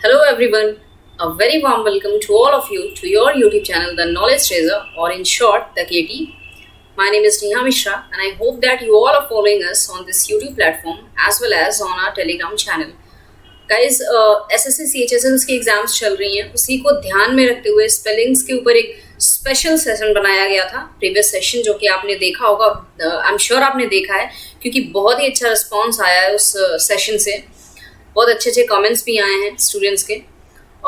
Hello everyone, a very warm welcome to all of you to your YouTube channel, The Knowledge Treasure, or in short, the KT. My name is Neha Mishra and I hope that you all are following us on this YouTube platform as well as on our Telegram channel. Guys, SSC CHSL की exams चल रही हैं, उसी को ध्यान में रखते हुए स्पेलिंग्स के ऊपर एक स्पेशल सेशन बनाया गया था. प्रीवियस सेशन जो कि आपने देखा होगा, आई एम श्योर आपने देखा है क्योंकि बहुत ही अच्छा रिस्पॉन्स आया है उस सेशन से. बहुत अच्छे कमेंट्स भी आए हैं स्टूडेंट्स के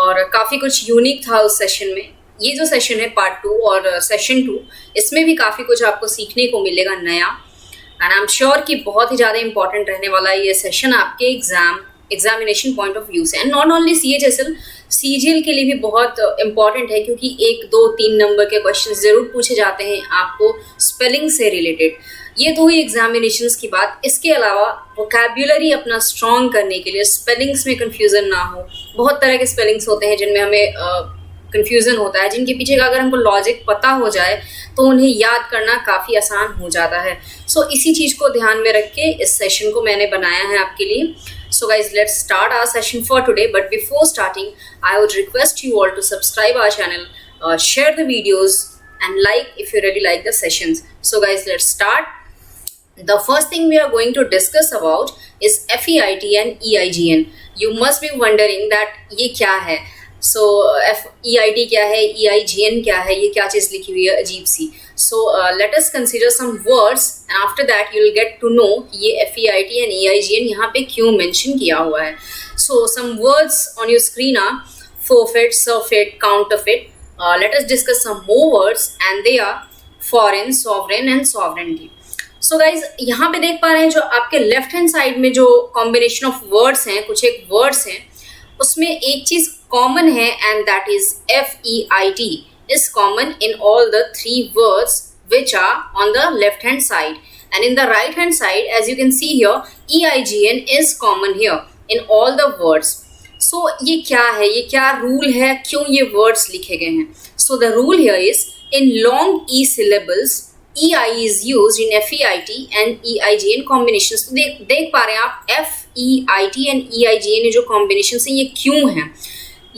और काफ़ी कुछ यूनिक था उस सेशन में. ये जो सेशन है पार्ट 2 और सेशन 2, इसमें भी काफ़ी कुछ आपको सीखने को मिलेगा नया. एंड आई एम श्योर कि बहुत ही ज़्यादा इंपॉर्टेंट रहने वाला है ये सेशन आपके एग्जामिनेशन पॉइंट ऑफ व्यू से. And not only CHSL, CGL के लिए भी बहुत इंपॉर्टेंट है क्योंकि 1, 2, 3 नंबर के क्वेश्चन ज़रूर पूछे जाते हैं आपको स्पेलिंग से रिलेटेड. ये तो हुई एग्जामिनेशंस की बात. इसके अलावा वोकैब्युलरी अपना स्ट्रॉन्ग करने के लिए, स्पेलिंग्स में कन्फ्यूज़न ना हो. बहुत तरह के स्पेलिंग्स होते हैं जिनमें हमें कन्फ्यूज़न होता है, जिनके पीछे का अगर हमको लॉजिक पता हो जाए तो उन्हें याद करना काफ़ी आसान हो जाता है. सो इसी चीज़ को ध्यान में रख के इस सेशन को मैंने बनाया है आपके लिए. So guys, let's start our session for today. But before starting, I would request you all to subscribe our channel, share the videos, and like if you really like the sessions. So guys, let's start. The first thing we are going to discuss about is FEIT and EIGN. You must be wondering that ये क्या है. So FEIT क्या है, EIGN क्या है, ये क्या चीज़ लिखी हुई है अजीब सी. So let us consider some words and after that you will get to know ये FEIT and EIGN यहाँ पे क्यों mention किया हुआ है. So some words on your screen are forfeit, surfeit, counterfeit. Let us discuss some more words and they are foreign, sovereign and sovereignty. So guys यहाँ पे देख पा रहे हैं जो आपके लेफ्ट हैंड साइड में जो कॉम्बिनेशन ऑफ वर्ड्स हैं, कुछ एक वर्ड्स हैं, उसमें एक चीज कॉमन है and that is FEIT is common in all the 3 words which are on the left hand side, and in the right hand side as you can see here EIGN is common here in all the words. So ये क्या है, ये क्या rule है, क्यों ये words लिखे गए हैं. So the rule here is in long E syllables EI is used in FEIT and EIGN combinations. तो देख पा रहे हैं आप FEIT and EIGN ये जो combinations हैं ये क्यों हैं.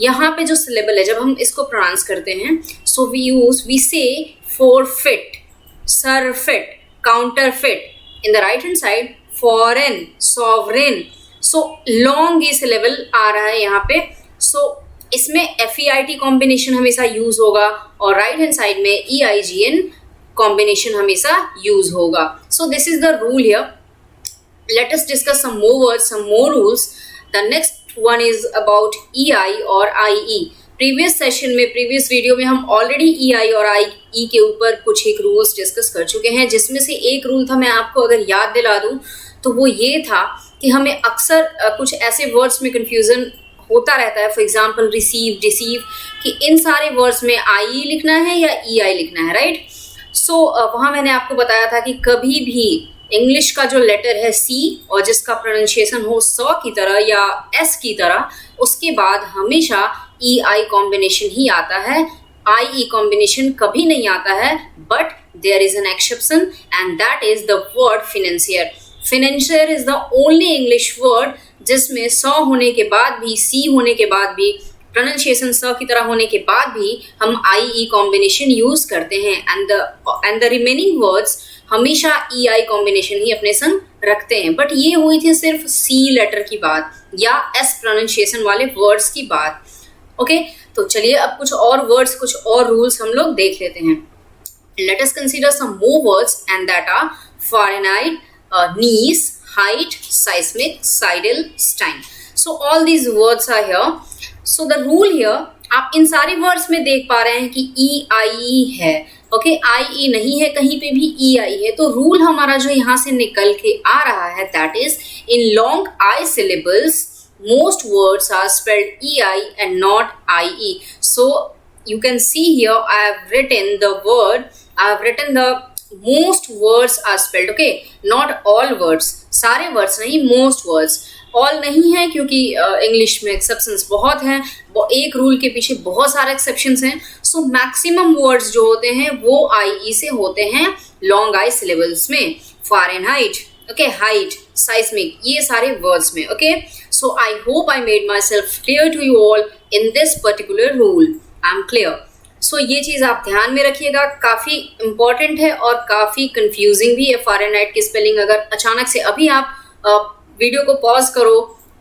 यहाँ पे जो syllable है जब हम इसको pronounce करते हैं, so we say forfeit, surfeit, counterfeit. In the right hand side foreign, sovereign. So long ये syllable आ रहा है यहाँ पे. So इसमें FEIT combination हमेशा use होगा और right hand side में EIGN combination हमेशा use होगा. So this is the rule here. Let us discuss some more words, some more rules. The next one is about EI और IE. Previous session में, previous video में हम already EI और IE के ऊपर कुछ एक rules discuss कर चुके हैं, जिसमें से एक rule था, मैं आपको अगर याद दिला दूँ तो वो ये था कि हमें अक्सर कुछ ऐसे words में confusion होता रहता है. फॉर एग्जाम्पल रिसीव, डिसीव, कि इन सारे वर्ड्स में IE लिखना है या EI लिखना है, राइट. सो वहाँ मैंने आपको बताया था कि कभी भी इंग्लिश का जो लेटर है C और जिसका प्रोनाउंसिएशन हो सौ की तरह या S की तरह, उसके बाद हमेशा EI कॉम्बिनेशन ही आता है, IE कॉम्बिनेशन कभी नहीं आता है. But there is an exception and that is the word financier. Financier is the only English word जिसमें 100 होने के बाद भी, C होने के बाद भी, प्रोनाउंसिएशन स की तरह होने के बाद भी हम IE कॉम्बिनेशन यूज करते हैं एंड द रिमेनिंग वर्ड्स हमेशा EI कॉम्बिनेशन ही अपने संग रखते हैं. बट ये हुई थी सिर्फ C लेटर की बात या S प्रोनाउंसिएशन वाले वर्ड्स की बात. ओके, तो चलिए अब कुछ और वर्ड्स, कुछ और रूल्स हम लोग देख लेते हैं. Let us consider some more words and that are Fahrenheit, niece, height, seismic, sidal, stein. So all these words are here. So the rule here, आप इन सारे वर्ड्स में देख पा रहे हैं कि EIE है. ओके, IE नहीं है, कहीं पे भी EI है. तो रूल हमारा जो यहाँ से निकल के आ रहा है that is in long I syllables most words are spelled EI and not IE. So you can see here I have written the word, I have written the most words are spelled. Okay, not all words, सारे words नहीं, most words. all नहीं है क्योंकि English में exceptions बहुत हैं, एक rule के पीछे बहुत सारे एक्सेप्शंस हैं. सो मैक्सिमम वर्ड्स जो होते हैं वो IE से होते हैं लॉन्ग आई सिलेबल्स में. फारेनहाइट, ओके, हाइट, साइस्मिक, ये सारे वर्ड्स में. Okay, So I hope I made myself clear to you all in this particular rule. I'm clear. So ये चीज़ आप ध्यान में रखिएगा, काफ़ी इम्पॉर्टेंट है और काफ़ी कंफ्यूजिंग भी है फ़ारेनहाइट की स्पेलिंग। अगर अचानक से अभी आप वीडियो को पॉज करो,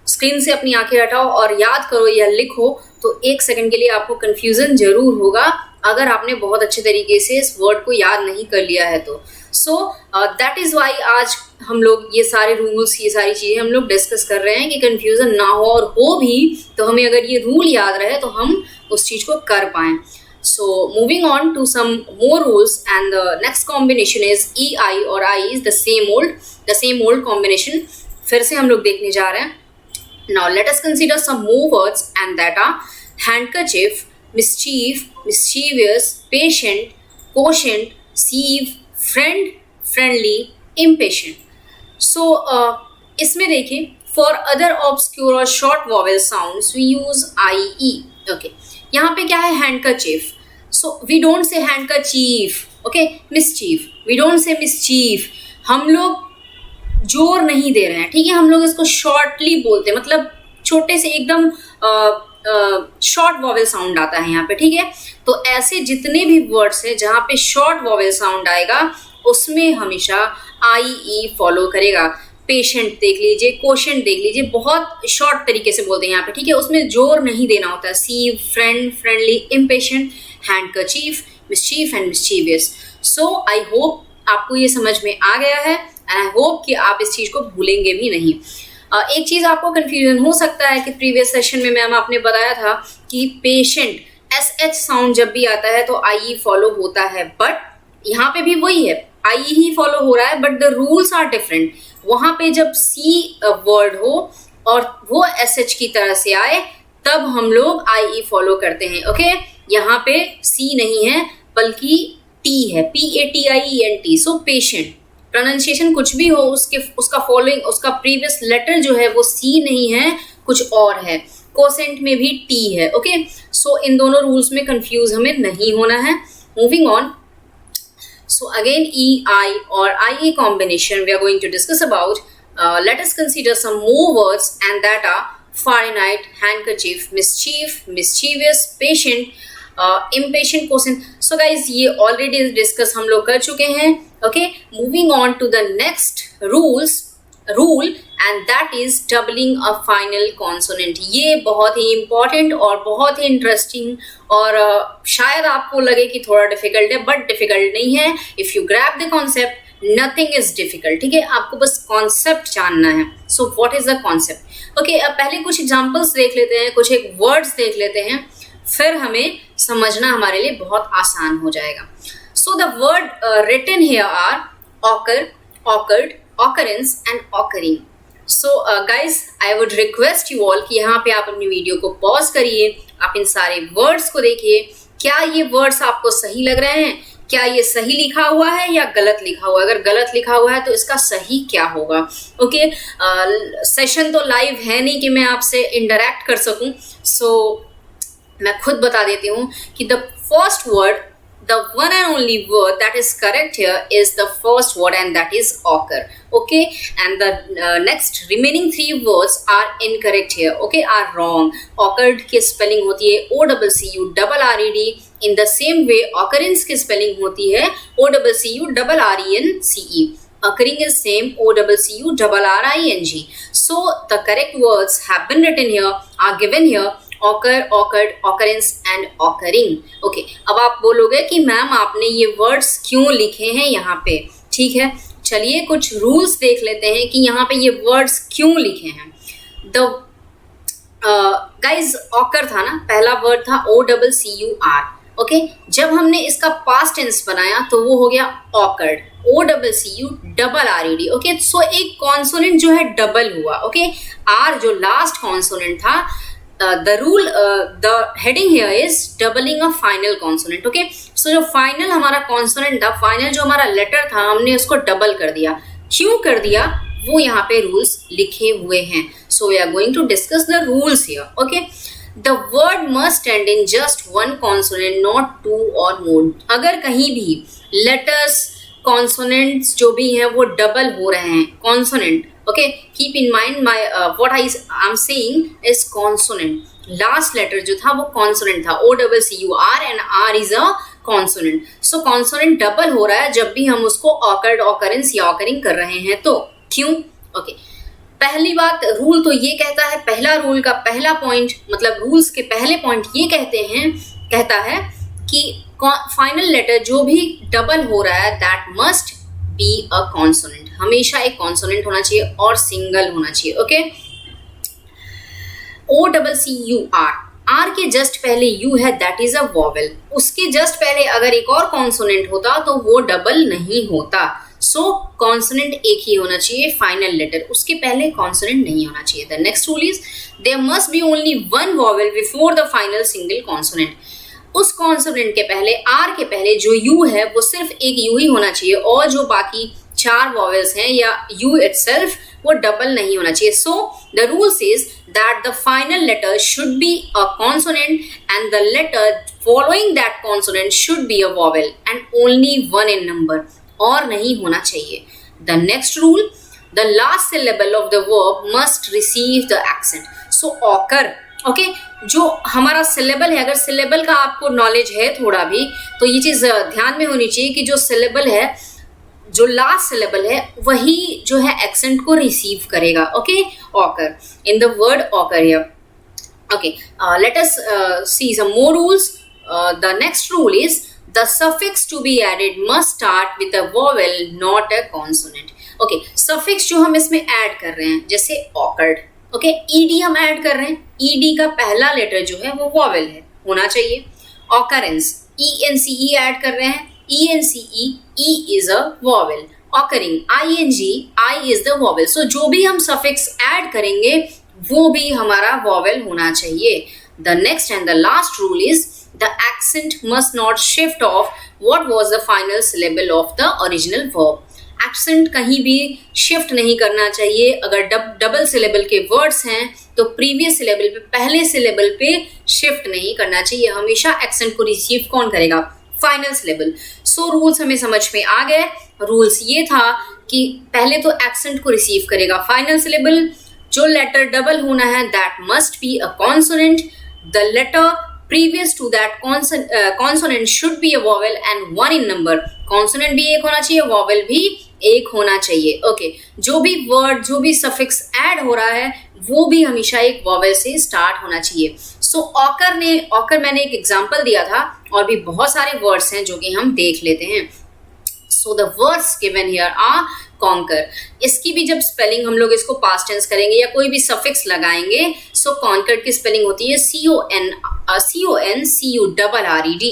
स्क्रीन से अपनी आंखें हटाओ और याद करो या लिखो, तो एक सेकंड के लिए आपको कंफ्यूजन जरूर होगा अगर आपने बहुत अच्छे तरीके से इस वर्ड को याद नहीं कर लिया है तो। सो दैट इज़ वाई आज हम लोग ये सारे रूल्स, ये सारी चीज़ें हम लोग डिस्कस कर रहे हैं कि कंफ्यूजन ना हो, और हो भी तो हमें अगर ये रूल याद रहे तो हम उस चीज़ को कर पाएँ। So moving on to some more rules, and the next combination is EI or I is the same old combination. फिर से हम लोग देखने जा रहे हैं. Now let us consider some more words, and that are handkerchief, mischief, mischievous, patient, quotient, sieve, friend, friendly, impatient. So इसमें देखिए, for other obscure or short vowel sounds we use IE. Okay. यहाँ पे क्या है? Handkerchief. So we don't say handkerchief. Okay. Mischief, we don't say mischief. हम लोग जोर नहीं दे रहे हैं, ठीक है? हम लोग इसको शॉर्टली बोलते हैं, मतलब छोटे से एकदम शॉर्ट वॉवेल साउंड आता है यहाँ पे, ठीक है? तो ऐसे जितने भी वर्ड्स हैं जहाँ पे शॉर्ट वॉवेल साउंड आएगा उसमें हमेशा आई ई फॉलो करेगा. पेशेंट देख लीजिए, क्वोशेंट देख लीजिए, बहुत शॉर्ट तरीके से बोलते हैं यहाँ पे, ठीक है? उसमें जोर नहीं देना होता है. Sieve, friend, friendly, impatient, handkerchief, mischief and mischievous. So I hope आपको ये समझ में आ गया है, एंड आई होप कि आप इस चीज़ को भूलेंगे भी नहीं. एक चीज़ आपको कन्फ्यूजन हो सकता है कि प्रीवियस सेशन में मैम आपने बताया था कि पेशेंट SH साउंड जब भी आता है तो IE फॉलो होता है, बट यहाँ पे भी वही है, IE ही फॉलो हो रहा है, but the rules are different. वहां पे जब C वर्ड हो और वो SH की तरह से आए तब हम लोग IE फॉलो करते हैं. ओके. यहाँ पे C नहीं है बल्कि T है, PATIENT. सो पेशेंट प्रोनाउंसिएशन कुछ भी हो, उसका फॉलोइंग, उसका प्रीवियस लेटर जो है वो C नहीं है, कुछ और है. कोसेंट में भी T है. ओके. सो इन दोनों रूल्स में कंफ्यूज हमें नहीं होना है. Moving on. So again, EI or IE combination we are going to discuss about. Let us consider some more words, and that are Fahrenheit, handkerchief, mischief, mischievous, patient, impatient, quotient. So guys, ये already discuss हम लोग कर चुके हैं. Okay, moving on to the next rule, and that is doubling a final consonant. ये बहुत ही important और बहुत ही interesting, और शायद आपको लगे कि थोड़ा डिफिकल्ट है, बट डिफिकल्ट नहीं है. If you grab the concept, nothing is difficult. ठीक है, आपको बस कॉन्सेप्ट जानना है. So what is the concept? Okay, अब पहले कुछ एग्जांपल्स देख लेते हैं, कुछ एक वर्ड्स देख लेते हैं, फिर हमें समझना हमारे लिए बहुत आसान हो जाएगा. So the word written here are occur, occurred, occurrence and occurring. So guys, I would request you all कि यहाँ पे आप अपनी वीडियो को पॉज करिए, आप इन सारे वर्ड्स को देखिए. क्या ये वर्ड्स आपको सही लग रहे हैं? क्या ये सही लिखा हुआ है या गलत लिखा हुआ है? अगर गलत लिखा हुआ है तो इसका सही क्या होगा? ओके. सेशन तो लाइव है नहीं कि मैं आपसे इंटरैक्ट कर सकूं, सो मैं खुद बता देती हूँ कि the first word, the one and only word that is correct here is the first word, and that is occur. Okay, and the next remaining three words are incorrect here. Okay, are wrong. Occurred की spelling होती है OCCURRED. in the same way occurrence की spelling होती है OCCURRENCE. occurring is same OCCURRING. so the correct words have been written here, are given here. occur, occurred, occurrence and occurring. Okay, अब आप बोलोगे कि मैम आपने ये वर्ड्स क्यों लिखे हैं यहाँ पे? ठीक है, चलिए कुछ रूल्स देख लेते हैं कि यहाँ पे ये वर्ड्स क्यों लिखे हैं. द गाइज ऑकर था ना, पहला वर्ड था OCCUR. ओके, जब हमने इसका पास्ट टेंस बनाया तो वो हो गया ऑकर्ड, OCCURRED. ओके, सो एक कॉन्सोनेंट जो है डबल हुआ. ओके, आर जो लास्ट कॉन्सोनेंट था, the rule, the heading here is doubling a final consonant. okay, so जो final हमारा consonant था, final जो हमारा letter था, हमने उसको double कर दिया. क्यों कर दिया वो यहाँ पे rules लिखे हुए हैं. so we are going to discuss the rules here. okay, the word must end in just one consonant, not two or more. अगर कहीं भी letters, consonants जो भी हैं वो double हो रहे हैं, consonant Okay, keep in mind my what I'm saying is consonant. Last letter जो था वो consonant था, OCCUR and R is a consonant. So consonant double हो रहा है जब भी हम उसको occurred, occurrence या occurring कर रहे हैं तो क्यों? Okay. पहली बात, रूल तो ये कहता है, पहला रूल का पहला पॉइंट मतलब रूल्स के पहले पॉइंट ये कहता है कि फाइनल लेटर जो भी डबल हो रहा है that must be a consonant, हमेशा एक कॉन्सोनेंट होना चाहिए और सिंगल होना चाहिए. ओके, OCCUR, आर के जस्ट पहले यू है दैट इज अ वॉवेल. उसके जस्ट पहले अगर एक और कॉन्सोनेंट होता तो वो डबल नहीं होता. सो कॉन्सोनेंट एक ही होना चाहिए फाइनल लेटर, उसके पहले कॉन्सोनेंट नहीं होना चाहिए. The next rule is there must be only one vowel before the final single consonant. उस कॉन्सोनेंट के पहले, आर के पहले जो यू है वो सिर्फ एक यू ही होना चाहिए और जो बाकी चार वॉवेल्स हैं या यू इटसेल्फ वो डबल नहीं होना चाहिए. So the rule says that the final letter should be a consonant and the letter following that consonant should be a vowel and only one in number, और नहीं होना चाहिए. The next rule, the last syllable of the verb must receive the accent. So occur, okay, जो हमारा syllable है, अगर syllable का आपको नॉलेज है थोड़ा भी तो ये चीज ध्यान में होनी चाहिए कि जो सिलेबल है, जो लास्ट सिलेबल है वही जो है एक्सेंट को रिसीव करेगा. Okay, occur in the word occur here. Okay, let us see some more rules. The next rule is the suffix to be added must start with a vowel not a consonant. okay, suffix जो हम इसमें add कर रहे हैं जैसे occurred, okay, ed हम add कर रहे हैं, ed का पहला लेटर जो है वो vowel है, होना चाहिए. occurrence, ence ऐड कर रहे हैं, ence, e is a vowel. occurring, ing, I is the vowel. so जो भी हम suffix ऐड करेंगे वो भी हमारा vowel होना चाहिए. the next and the last rule is the accent must not shift off what was the final syllable of the original verb. accent कहीं भी shift नहीं करना चाहिए. अगर डबल syllable के words हैं तो previous syllable पे, पहले syllable पे shift नहीं करना चाहिए. हमेशा accent को receive कौन करेगा? final syllable. so rules हमें समझ में आ गए. rules ये था कि पहले तो accent को receive करेगा final syllable, जो letter double होना है that must be a consonant, the letter previous to that consonant should be a vowel and one in number. consonant भी एक होना चाहिए, vowel भी एक होना चाहिए. okay, जो भी word, जो भी suffix add हो रहा है वो भी हमेशा एक vowel से start होना चाहिए. so occur मैंने एक example दिया था और भी बहुत सारे words हैं जो कि हम देख लेते हैं. so the words given here are conquer. इसकी भी जब स्पेलिंग हम लोग इसको पास्ट टेंस करेंगे या कोई भी सफिक्स लगाएंगे, सो कॉन्कर की स्पेलिंग होती है CONCURRED.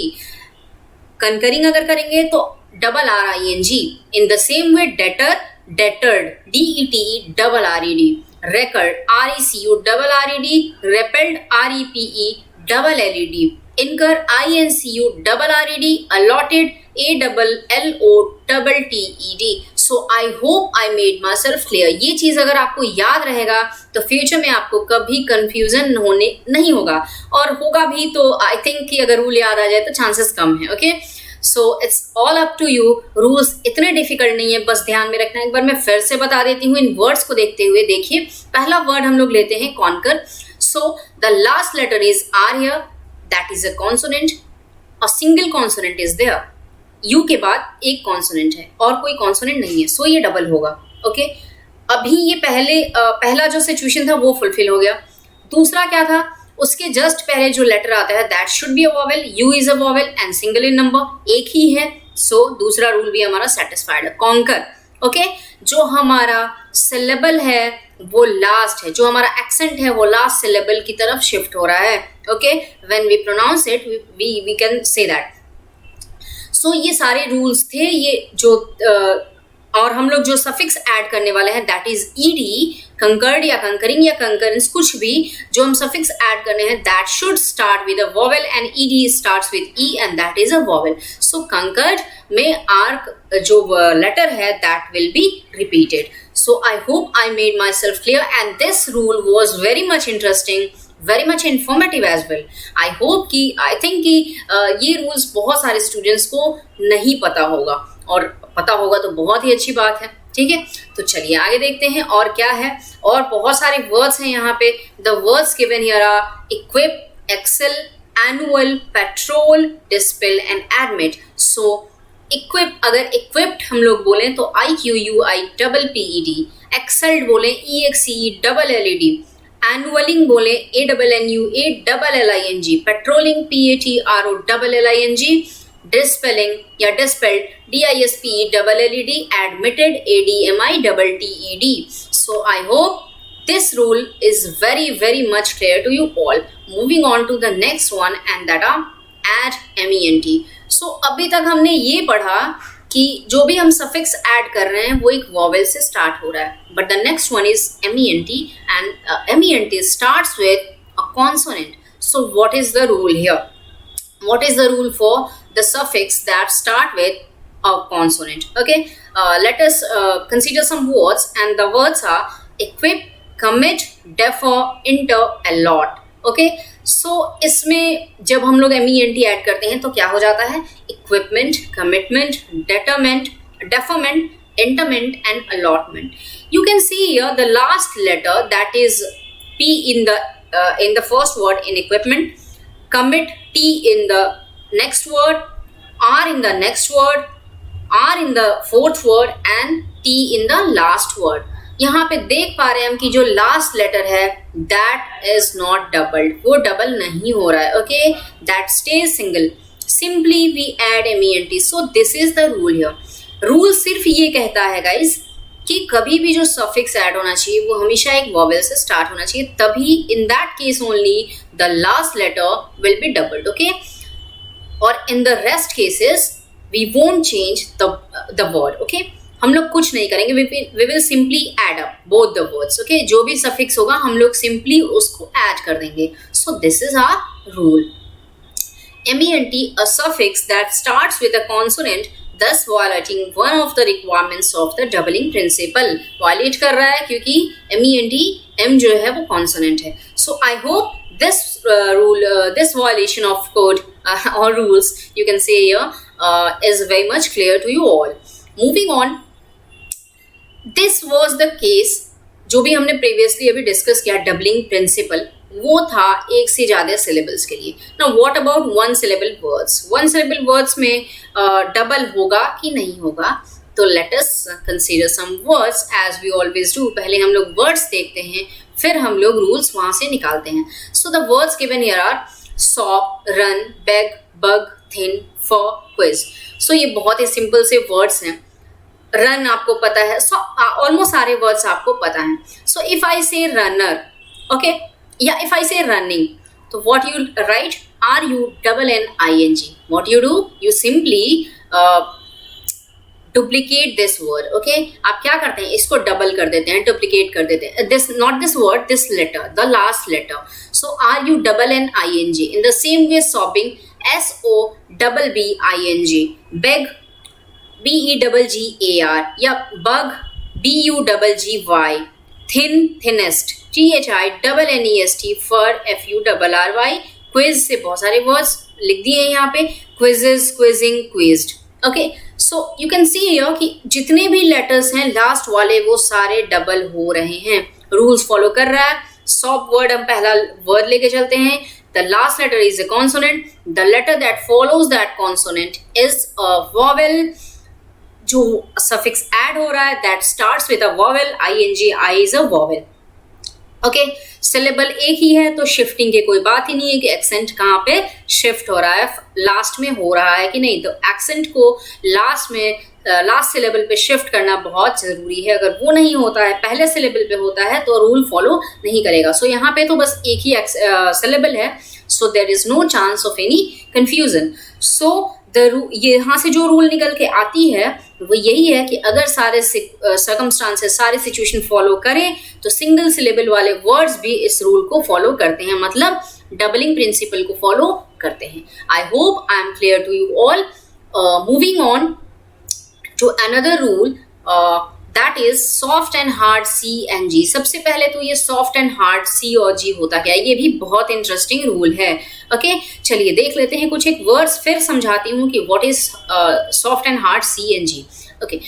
कंकरिंग अगर करेंगे तो RRING. In the same way deter, deterred, DETE record, RECURRED, repelled, REPE incur, INCURRED, allotted, ALLOTTED. so I hope I made myself clear. ये चीज अगर आपको याद रहेगा तो फ्यूचर में आपको कभी कंफ्यूजन होने नहीं होगा, और होगा भी तो आई थिंक कि अगर रूल याद आ जाए तो चांसेस कम है. Okay, so it's all up to you. Rules इतने डिफिकल्ट नहीं है, बस ध्यान में रखना. एक बार मैं फिर से बता देती हूँ इन वर्ड्स को देखते हुए. देखिए, पहला वर्ड हम लोग लेते हैं concur. So the last letter is R here, that is a consonant. A single consonant is there. U के बाद एक कॉन्सोनेंट है और कोई कॉन्सोनेंट नहीं है, सो ये डबल होगा. ओके, अभी ये पहला जो सिचुएशन था वो फुलफिल हो गया. दूसरा क्या था, उसके जस्ट पहले जो लेटर आता है that should be a vowel, you is a vowel and single in number, एक ही है. सो दूसरा रूल भी हमारा सेटिस्फाइड है. कॉन्कर, ओके, जो हमारा सिलेबल है वो लास्ट है, जो हमारा एक्सेंट है वो लास्ट सिलेबल की तरफ शिफ्ट हो रहा है. Okay, when we pronounce it we can say that. So ये सारे रूल्स थे. ये जो और हम लोग जो सफिक्स ऐड करने वाले हैं दैट इज ईडी, कंकर्ड या कंकरिंग या कंकरेंस, कुछ भी जो हम सफिक्स ऐड करने हैं that should start with a vowel and ED starts with E and that is a vowel. So concurred में आर जो लेटर है that will be repeated. So I hope I made myself clear and this rule was very much interesting, very much informative as well. I hope कि I think कि ये rules बहुत सारे students को नहीं पता होगा, और पता होगा तो बहुत ही अच्छी बात है. ठीक है, तो चलिए आगे देखते हैं और क्या है। और बहुत सारे वर्ड्स हैं यहाँ पे। The words given here are equip, excel, annual, patrol, dispel and admit. So equip, अगर इक्विप्ड हम लोग बोलें तो IQUIPPED, एक्सेल्ड बोलें EXCELLED, एनुअलिंग बोले ANNUALLING, पेट्रोलिंग PATROLLING, डिस्पेलिंग या dispelled DISPELLED, admitted ADMITTED. So I hope this rule is very much clear to you all. Moving on to the next one and that are add MENT. So अभी तक हमने ये पढ़ा कि जो भी हम सफिक्स ऐड कर रहे हैं वो एक वॉवेल से स्टार्ट हो रहा है, but the next one is MENT and MENT starts with a consonant. So what is the rule here? What is the rule for the suffix that start with a consonant? Okay, let us consider some words and the words are equip, commit, defer, inter, allot. Okay, so इसमें जब हम लोग MENT add करते हैं तो क्या हो जाता है? Equipment, commitment, determent, deferment, interment and allotment. You can see here the last letter, that is P in the first word in equipment, commit T in the next word, R in the next word, R in the fourth word and T in the last word. यहाँ पे देख पा रहे हैं हम कि जो last letter है दैट इज नॉट डबल्ड, वो डबल नहीं हो रहा है. Okay, that stays single. Simply we add MENT. So this is the rule here. Rule सिर्फ ये कहता है गाइज कि कभी भी जो सफिक्स ऐड होना चाहिए वो हमेशा एक वॉवेल से स्टार्ट होना चाहिए, तभी in that case only the last letter will be doubled. Okay, और in the rest cases we won't change the word. Okay, हम लोग कुछ नहीं करेंगे, we will simply add up both the words. Okay, जो भी सफिक्स होगा हम लोग सिंपली उसको ऐड कर देंगे. So this is our rule. MENT, a suffix that starts with a consonant, thus violating one of the requirements of the doubling principle. Violate कर रहा है क्योंकि MENT M जो है वो consonant है. So I hope this rule, this violation of code or rules you can say here is very much clear to you all. Moving on, this was the case जो भी हमने previously अभी discuss किया doubling principal, वो था एक से ज्यादा सिलेबल्स के लिए. Now what about one syllable words? One syllable words में डबल होगा कि नहीं होगा? तो let us consider some words as we always do. पहले हम लोग वर्ड्स देखते हैं, फिर हम लोग रूल्स वहां से निकालते हैं. So the words given here are sop, run, beg, bug, thin, fur, quiz. So ये बहुत ही सिंपल से वर्ड्स हैं. रन आपको पता है, सो ऑलमोस्ट सारे वर्ड्स आपको पता हैं. सो इफ आई से रनर, ओके, या इफ आई से रनिंग, तो what you right? RUNNING. What you do? You simply duplicate this word. Okay, आप क्या करते हैं? इसको डबल कर देते हैं, डुप्लीकेट कर देते हैं. This, not this word, this letter, the last letter. So RUNNING. In the same way sopping, SOBBBING. Beg, BEGGAR, या bug, BUGGY. Thin, thinnest, THINNEST. Fur, FURRY. Quiz से बहुत सारे वर्ड्स लिख दिए हैं यहाँ पे, quizzes, quizzing, quizzed. Okay, so you can see here कि जितने भी लेटर्स हैं लास्ट वाले वो सारे डबल हो रहे हैं. रूल्स फॉलो कर रहा है. सॉप वर्ड, हम पहला वर्ड लेके चलते हैं. The last letter is a consonant. The letter that follows that consonant is a vowel. जो suffix add हो रहा है that starts with a vowel. ING, I is a vowel. Okay, syllable एक ही है तो शिफ्टिंग की कोई बात ही नहीं है कि एक्सेंट कहाँ पे शिफ्ट हो रहा है, लास्ट में हो रहा है कि नहीं. तो एक्सेंट को लास्ट में, लास्ट सिलेबल पे शिफ्ट करना बहुत जरूरी है. अगर वो नहीं होता है, पहले सिलेबल पे होता है, तो रूल फॉलो नहीं करेगा. सो यहाँ पे तो बस एक ही सिलेबल है, so there is no chance of any confusion. So ये यहाँ से जो रूल निकल के आती है वो यही है कि अगर सारे सर्कमस्टांसेस, सारे सिचुएशन फॉलो करें तो सिंगल सिलेबल वाले वर्ड्स भी इस रूल को फॉलो करते हैं, मतलब डबलिंग प्रिंसिपल को फॉलो करते हैं. I hope I am clear to you all. Moving on to another rule, that is soft and hard C and G. सबसे पहले तो ये सॉफ्ट एंड हार्ड C और G होता क्या है, ये भी बहुत इंटरेस्टिंग रूल है. ओके, चलिए देख लेते हैं कुछ एक वर्ड्स, फिर समझाती हूँ कि what is soft and hard C and G. Okay,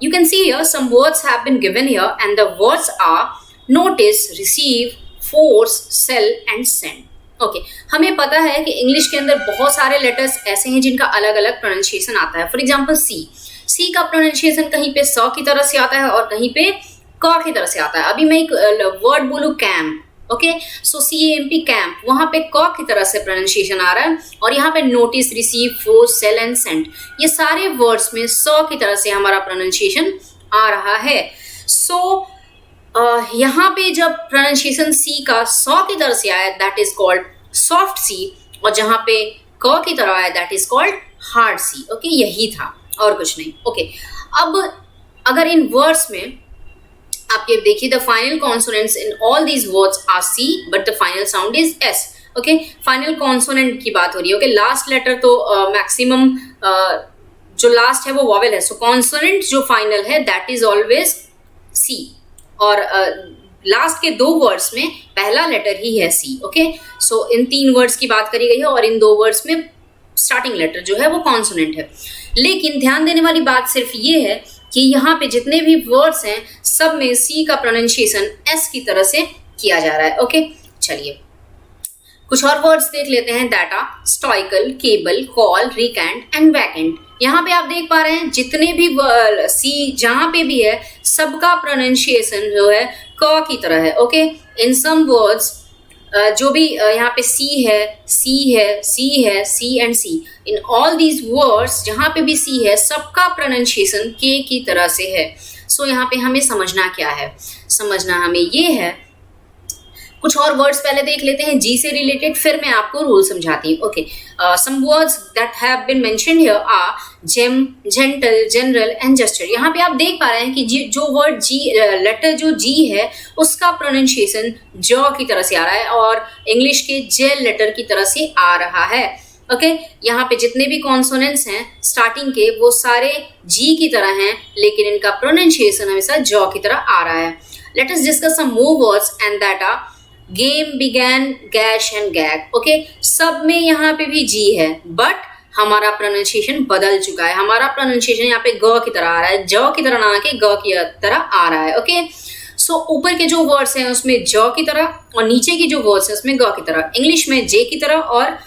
You can see here some words have been given here and the words are notice, receive, force, sell and send. Okay हमें पता है कि English के अंदर बहुत सारे letters ऐसे हैं जिनका अलग अलग प्रोनाउंसिएशन आता है. फॉर एग्जाम्पल सी का प्रोनाउंसिएशन कहीं पे स की तरह से आता है और कहीं पे क की तरह से आता है. अभी मैं एक वर्ड बोलूं camp, okay so CAMP camp, वहां पे क की तरह से प्रोनाउंसिएशन आ रहा है और यहाँ पे notice, receive, force, cell and send, ये सारे वर्ड्स में स की तरह से हमारा प्रोनाउंसिएशन आ रहा है. सो यहाँ पे जब प्रोनाउंसिएशन सी का स की तरह से आया that is called soft C, और जहाँ पे क की तरह आया that is called hard C. Okay यही था और कुछ नहीं. ओके अब अगर इन वर्ड्स में आप ये देखिए the final consonants in all these words are C but the final sound is S. Okay final consonant की बात हो रही है. ओके लास्ट लेटर तो मैक्सिमम जो लास्ट है वो वॉवेल है, सो कॉन्सोनेंट जो फाइनल है दैट इज ऑलवेज सी, और लास्ट के दो वर्ड्स में पहला लेटर ही है सी. ओके सो इन 3 वर्ड्स की बात करी गई है और इन 2 वर्ड्स में स्टार्टिंग लेटर जो है वो कॉन्सोनेंट है. लेकिन ध्यान देने वाली बात सिर्फ ये है कि यहाँ पे जितने भी वर्ड्स हैं सब में सी का प्रोनाउंसिएशन एस की तरह से किया जा रहा है. ओके चलिए कुछ और वर्ड्स देख लेते हैं. Data, stoical, cable, call, recant and vacant. यहाँ पे आप देख पा रहे हैं जितने भी सी जहाँ पे भी है सबका प्रोनाउंसिएशन जो है क की तरह है. ओके इन सम वर्ड्स जो भी यहाँ पे सी है, सी है, सी है, C and C, in all these words जहाँ पे भी सी है सबका प्रोनाउंसिएशन के की तरह से है. सो यहाँ पे हमें समझना क्या है, समझना हमें ये है. कुछ और वर्ड्स पहले देख लेते हैं जी से रिलेटेड, फिर मैं आपको रूल समझाती हूँ. Okay some words that have been mentioned here are gem, gentle, general and gesture. यहाँ पे आप देख पा रहे हैं कि जो वर्ड जी लेटर जो जी है उसका प्रोनाउंसिएशन जॉ की तरह से आ रहा है और इंग्लिश के जेल लेटर की तरह से आ रहा है. ओके यहाँ पे जितने भी कॉन्सोनेंट्स हैं स्टार्टिंग के वो सारे जी की तरह हैं लेकिन इनका प्रोनाउंसिएशन हमेशा जॉ की तरह आ रहा है. Let us discuss some more words and that are game, begin, gash and gag. Okay सब में यहाँ पे भी जी है बट हमारा प्रोनाउंसिएशन बदल चुका है. हमारा प्रोनाउंसिएशन यहाँ पे ग की तरह आ रहा है, जॉ की तरह ना आके ग की तरह आ रहा है. ओके सो ऊपर के जो वर्ड्स हैं उसमें जॉ की तरह और नीचे की जो वर्ड्स हैं उसमें ग की तरह. इंग्लिश में जे की तरह और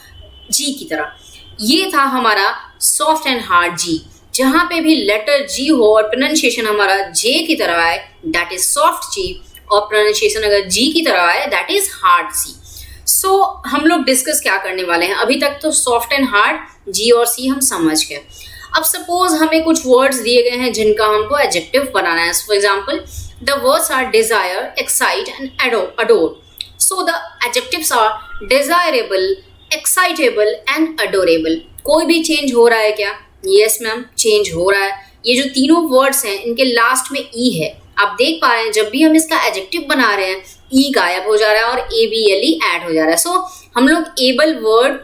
जी की तरह. ये था हमारा सॉफ्ट एंड हार्ड जी. जहाँ पे भी लेटर जी हो और प्रोनाउंसिएशन हमारा जे की तरह आए दैट इज सॉफ्ट जी, और प्रोनाउंसिएशन अगर जी की तरह आए दैट इज हार्ड सी. सो हम लोग डिस्कस क्या करने वाले हैं, अभी तक तो सॉफ्ट एंड हार्ड जी और सी हम समझ गए. अब सपोज हमें कुछ वर्ड्स दिए गए हैं जिनका हमको एडजेक्टिव बनाना है. For example the words are desire, excite and adore. So the adjectives are desirable, excitable and adorable. कोई भी चेंज हो रहा है क्या? यस मैम चेंज हो रहा है. ये जो तीनों वर्ड्स हैं इनके लास्ट में ई है. आप देख पा रहे हैं जब भी हम इसका एडजेक्टिव बना रहे हैं ई गायब हो जा रहा है और ABLE ऐड हो जा रहा है. सो हम लोग able word,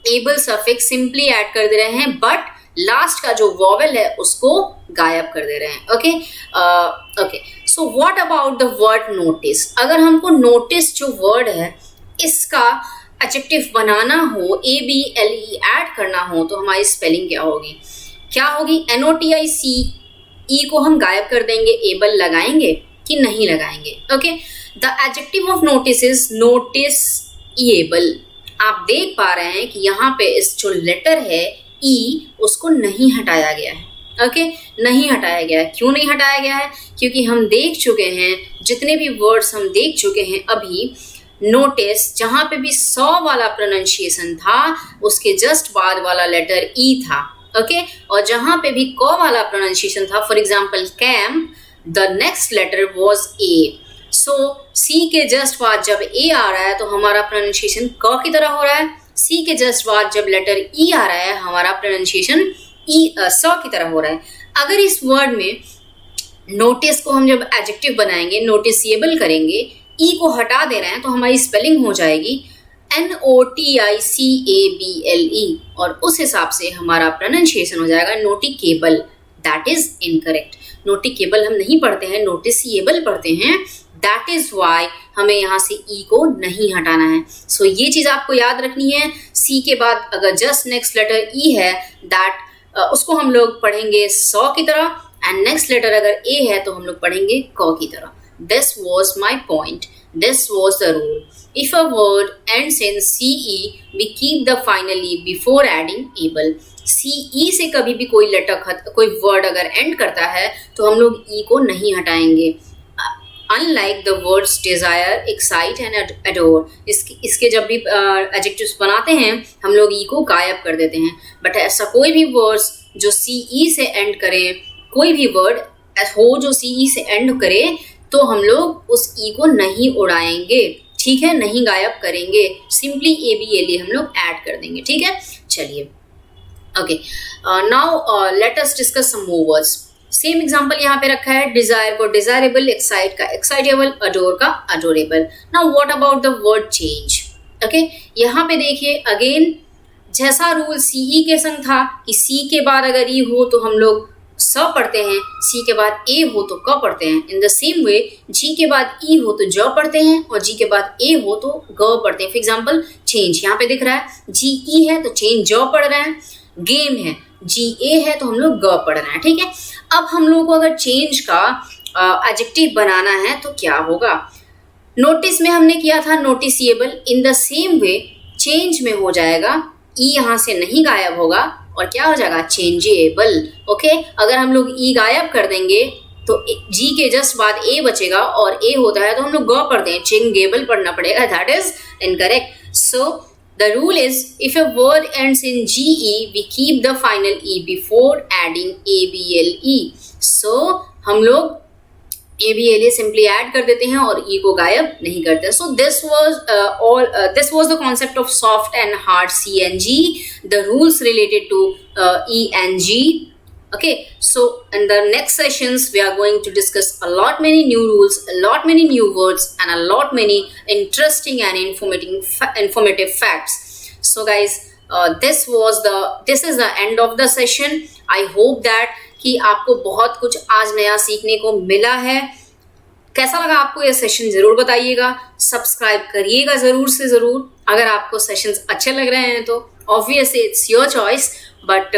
able suffix simply add कर दे रहे हैं बट लास्ट का जो वॉवेल है उसको गायब कर दे रहे हैं. Okay okay so what about the word notice. अगर हमको नोटिस जो वर्ड है इसका एडजेक्टिव बनाना हो, ABLE ऐड करना हो तो हमारी स्पेलिंग क्या होगी? NOTIC ई को हम गायब कर देंगे, एबल लगाएंगे कि नहीं लगाएंगे? Okay the adjective of notice is noticeable. आप देख पा रहे हैं कि यहाँ पे इस जो लेटर है ई उसको नहीं हटाया गया है. ओके नहीं हटाया गया है. क्यों नहीं हटाया गया है? क्योंकि हम देख चुके हैं जितने भी वर्ड्स हम देख चुके हैं अभी, नोटिस जहाँ पे भी 100 वाला प्रोनाउंसिएशन था उसके जस्ट बाद वाला लेटर ई था. ओके और जहाँ पे भी क वाला प्रोनाउंसिएशन था, for example camp, the next letter was A. So C के जस्ट बाद जब ए आ रहा है तो हमारा प्रोनाउंसिएशन क की तरह हो रहा है. सी के जस्ट बाद जब लेटर ई आ रहा है हमारा प्रोनाउंसिएशन स की तरह हो रहा है. अगर इस वर्ड में नोटिस को हम जब एडजेक्टिव बनाएंगे, नोटिसिएबल करेंगे, ई को हटा दे रहे हैं तो हमारी स्पेलिंग हो जाएगी NOTICABLE और उस हिसाब से हमारा प्रोनाउंसिएशन हो जाएगा noticable. That is incorrect. Noticable हम नहीं पढ़ते हैं, नोटिसिएबल पढ़ते हैं. दैट इज वाई हमें यहाँ से ई को नहीं हटाना है. सो ये चीज आपको याद रखनी है. सी के बाद अगर जस्ट नेक्स्ट लेटर ई है दैट उसको हम लोग पढ़ेंगे 100 की तरह एंड नेक्स्ट लेटर अगर ए है तो हम लोग पढ़ेंगे क की तरह. This was my point, this was the rule. If a word ends in CE we keep the final e before adding able. CE से कभी भी कोई लेटर कोई वर्ड अगर एंड करता है तो हम लोग ई को नहीं हटाएंगे. Unlike the words desire, excite and adore, इसके जब भी एडजेक्टिव्स बनाते हैं हम लोग ई को गायब कर देते हैं. बट ऐसा कोई भी वर्ड्स जो CE से एंड करें, कोई भी वर्ड हो जो CE से एंड करे तो हम लोग उस ई को नहीं उड़ाएंगे. ठीक है, नहीं गायब करेंगे, सिंपली ABLE हम लोग ऐड कर देंगे. ठीक है, चलिए. Okay, now let us discuss some more words. Same example यहाँ पे रखा है. डिजायर को डिजायरेबल, एक्साइट का एक्साइटेबल, अडोर का adorable. Now what about the word change. Okay, यहाँ पे देखिए अगेन जैसा रूल CE के संग था कि C के बाद अगर ई हो तो हम लोग स पढ़ते हैं, C के बाद ए हो तो क पढ़ते हैं. इन द सेम वे G के बाद ई हो तो ज पढ़ते हैं और G के बाद ए हो तो ग पढ़ते हैं. फॉर एग्जाम्पल चेंज यहाँ पे दिख रहा है GE है तो चेंज ज पढ़ रहे हैं. गेम है GA है तो हम लोग ग पढ़ रहे हैं. ठीक है, अब हम लोग को अगर चेंज का एडजेक्टिव बनाना है तो क्या होगा. नोटिस में हमने किया था noticeable. In the same way change में हो जाएगा, ई यहाँ से नहीं गायब होगा और क्या हो जाएगा चेंजेबल. ओके, अगर हम लोग ई गायब कर देंगे तो जी के जस्ट बाद ए बचेगा और ए होता है तो हम लोग ग पढ़ते हैं, चेंगेबल पढ़ना पड़ेगा. That is incorrect. So the rule is if a word ends in GE we keep the final E before adding ABLE. so हम लोग ABLE simply add कर देते हैं और E को गायब नहीं करते. so this was the concept of soft and hard C and G, the rules related to E and G. Okay, so in the next sessions we are going to discuss a lot many new rules, a lot many new words and a lot many interesting and informative facts. So guys, this is the end of the session. I hope that कि आपको बहुत कुछ आज नया सीखने को मिला है. कैसा लगा आपको ये सेशन जरूर बताइएगा. सब्सक्राइब करिएगा जरूर से जरूर. अगर आपको सेशंस अच्छे लग रहे हैं तो obviously it's your choice. But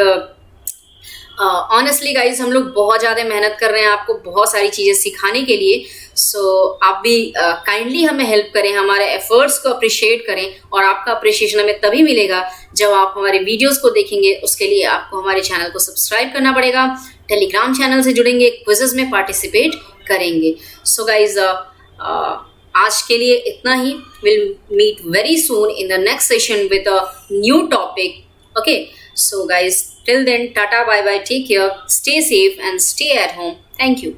honestly guys हम लोग बहुत ज़्यादा मेहनत कर रहे हैं आपको बहुत सारी चीज़ें सिखाने के लिए. सो आप भी काइंडली हमें हेल्प करें, हमारे एफर्ट्स को अप्रिशिएट करें. और आपका अप्रिशिएशन हमें तभी मिलेगा जब आप हमारे वीडियोस को देखेंगे. उसके लिए आपको हमारे चैनल को सब्सक्राइब करना पड़ेगा, टेलीग्राम चैनल से जुड़ेंगे, क्विज़ेस में पार्टिसिपेट करेंगे. सो गाइज आज के लिए इतना ही. Will meet very soon in the next session with a new topic. Okay, so guys, till then, tata, bye bye, take care, stay safe and stay at home. Thank you.